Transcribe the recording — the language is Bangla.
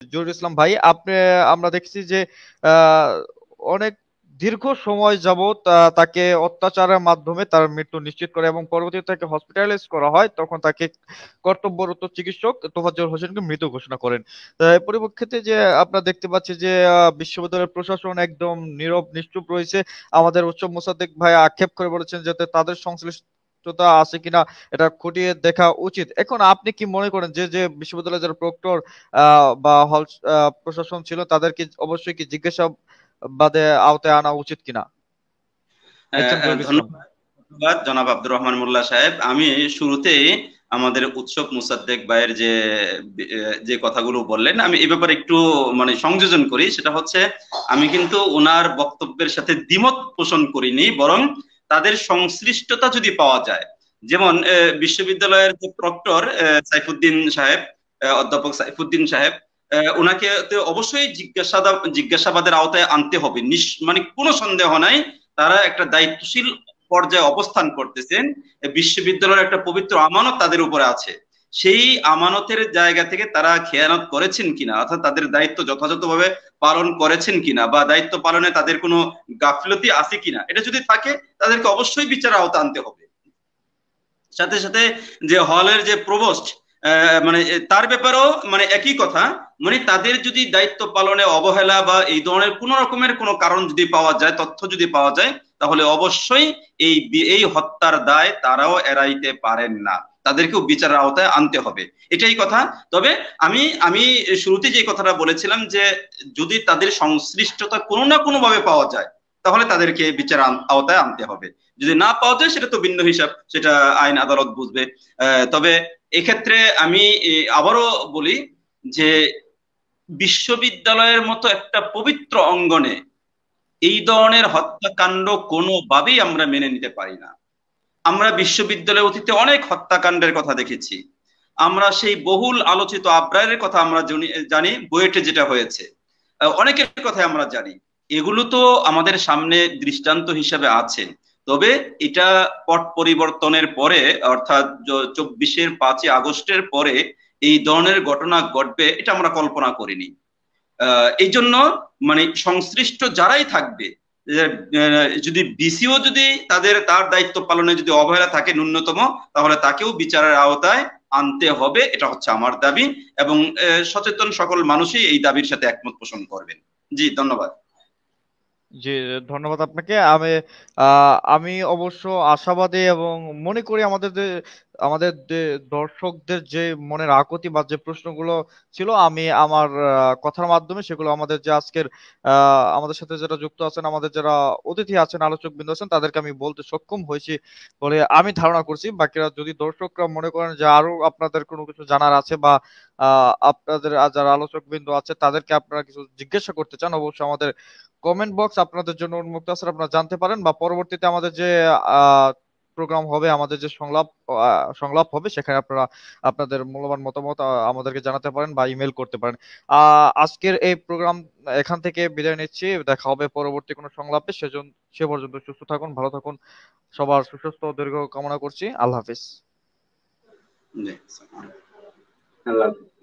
জহিরুল ইসলাম ভাই, আমরা দেখছি যে আহ, অনেক দীর্ঘ সময় যাবত তাকে অত্যাচারের মাধ্যমে তার মৃত্যু নিশ্চিত করে এবং পরবর্তীতে তাকে হসপিটালাইজ করা হয়, তখন তাকে কর্তব্যরত চিকিৎসক তোফাজ্জল হোসেনকে মৃত ঘোষণা করেন। এই পরিপ্রেক্ষিতে যে আপনারা দেখতে পাচ্ছি যে বিশ্ববিদ্যালয়ের প্রশাসন একদম নীরব নিশ্চুপ রয়েছে। আমাদের উৎসব মোসাদ্দেক ভাই আক্ষেপ করে বলেছেন যাতে তাদের সংশ্লিষ্টতা আছে কিনা এটা খতিয়ে দেখা উচিত। এখন আপনি কি মনে করেন যে যে বিশ্ববিদ্যালয়ের যারা প্রক্টর বা হল প্রশাসন ছিল তাদেরকে অবশ্যই কি জিজ্ঞাসাবাদে আওতায় আনা উচিত কিনা? দেখছেন জহিরুল ইসলাম। ধন্যবাদ জনাব আব্দুর রহমান মোল্লা সাহেব। আমি শুরুতেই আমাদের উৎসব মুসাদ্দেক ভাইয়ের যে কথাগুলো বললেন, আমি এ ব্যাপারে একটু মানে সংযোজন করি। সেটা হচ্ছে, আমি কিন্তু ওনার বক্তব্যের সাথে দ্বিমত পোষণ করিনি, বরং তাদের সংশ্লিষ্টতা যদি পাওয়া যায়, যেমন বিশ্ববিদ্যালয়ের যে প্রক্টর সাইফুদ্দিন সাহেব, অধ্যাপক সাইফুদ্দিন সাহেব, ওনাকে তো অবশ্যই জিজ্ঞাসাবাদের আওতায় আনতে হবে, মানে কোনো সন্দেহ নাই। তারা একটা দায়িত্বশীল পর্যায়ে অবস্থান করতেছেন। বিশ্ববিদ্যালয়ের একটা পবিত্র আমানত তাদের উপরে আছে। সেই আমানতের জায়গা থেকে তারা খেয়ানত করেছেন কিনা, অর্থাৎ তাদের দায়িত্ব যথাযথভাবে পালন করেছেন কিনা, বা দায়িত্ব পালনে তাদের কোনো গাফিলতি আছে কিনা, এটা যদি থাকে তাদেরকে অবশ্যই বিচারের আওতা আনতে হবে। সাথে সাথে যে হলের যে প্রভোস্ট, মানে তার ব্যাপারেও মানে একই কথা। মানে তাদের যদি দায়িত্ব পালনে অবহেলা বা এই ধরনের কোন রকমের কোনো কারণ যদি পাওয়া যায়, তথ্য যদি পাওয়া যায়, তাহলে অবশ্যই এই হত্যার দায় তারাও এড়াইতে পারেন না, তাদেরকেও বিচারের আওতায় আনতে হবে, এটাই কথা। তবে আমি আমি শুরুতে যে কথাটা বলেছিলাম যে যদি তাদের সংশ্লিষ্টতা কোনো না কোনো ভাবে পাওয়া যায়, তাহলে তাদেরকে বিচার আওতায় আনতে হবে। যদি না পাওয়া যায় সেটা তো ভিন্ন হিসাব, সেটা আইন আদালত বুঝবে। তবে এক্ষেত্রে আমি আবারও বলি যে বিশ্ববিদ্যালয়ের মতো একটা পবিত্র অঙ্গনে এই ধরনের হত্যাকাণ্ড কোনোভাবেই আমরা মেনে নিতে পারি না। আমরা বিশ্ববিদ্যালয়ে অতীতে অনেক হত্যাকাণ্ডের কথা দেখেছি। আমরা সেই বহুল আলোচিত আবরারের কথা আমরা জানি, বুয়েটে যেটা হয়েছে, অনেকের কথা আমরা জানি। এগুলো তো আমাদের সামনে দৃষ্টান্ত হিসেবে আছে। তবে এটা পট পরিবর্তনের পরে, অর্থাৎ 24-5 আগস্টের পরে এই ধরনের ঘটনা ঘটবে এটা আমরা কল্পনা করিনি। এই জন্য মানে সংশ্লিষ্ট যারাই থাকবে, যদি বিসিও যদি তার দায়িত্ব পালনে যদি অবহেলা থাকে ন্যূনতম, তাহলে তাকেও বিচারের আওতায় আনতে হবে, এটা হচ্ছে আমার দাবি। এবং সচেতন সকল মানুষই এই দাবির সাথে একমত পোষণ করবেন। জি, ধন্যবাদ। জি, ধন্যবাদ আপনাকে। আমি অবশ্য আশাবাদী এবং মনে করি আমাদের যে দর্শকদের যে মনের আকুতি বা যে প্রশ্নগুলো ছিল, আমি আমার কথার মাধ্যমে সেগুলো আমাদের যে আজকের আমাদের সাথে যারা যুক্ত আছেন, আমাদের যারা অতিথি আছেন, আলোচক বৃন্দ আছেন, তাদেরকে আমি বলতে সক্ষম হয়েছি বলে আমি ধারণা করছি। বাকিরা যদি দর্শকরা মনে করেন যে আরো আপনাদের কোনো কিছু জানার আছে বা আপনাদের যারা আলোচক বিন্দু আছে তাদেরকে আপনারা কিছু জিজ্ঞাসা করতে চান, অবশ্যই আমাদের কমেন্ট বক্স আপনাদের জন্য উন্মুক্ত আছে, আপনারা জানতে পারেন। বা পরবর্তীতে আমাদের যে প্রোগ্রাম হবে, আমাদের যে সংলাপ হবে, সেখানে আপনারা আপনাদের মূল্যবান মতামত আমাদেরকে জানাতে পারেন বা ইমেল করতে পারেন। আজকের এই প্রোগ্রাম এখান থেকে বিদায় নিচ্ছি। দেখা হবে পরবর্তী কোনো সংলাপে। সে পর্যন্ত সুস্থ থাকুন, ভালো থাকুন। সবার সুস্বাস্থ্য ও দীর্ঘ কামনা করছি। আল্লাহ হাফিজ। জি, আল্লাহ হাফেজ।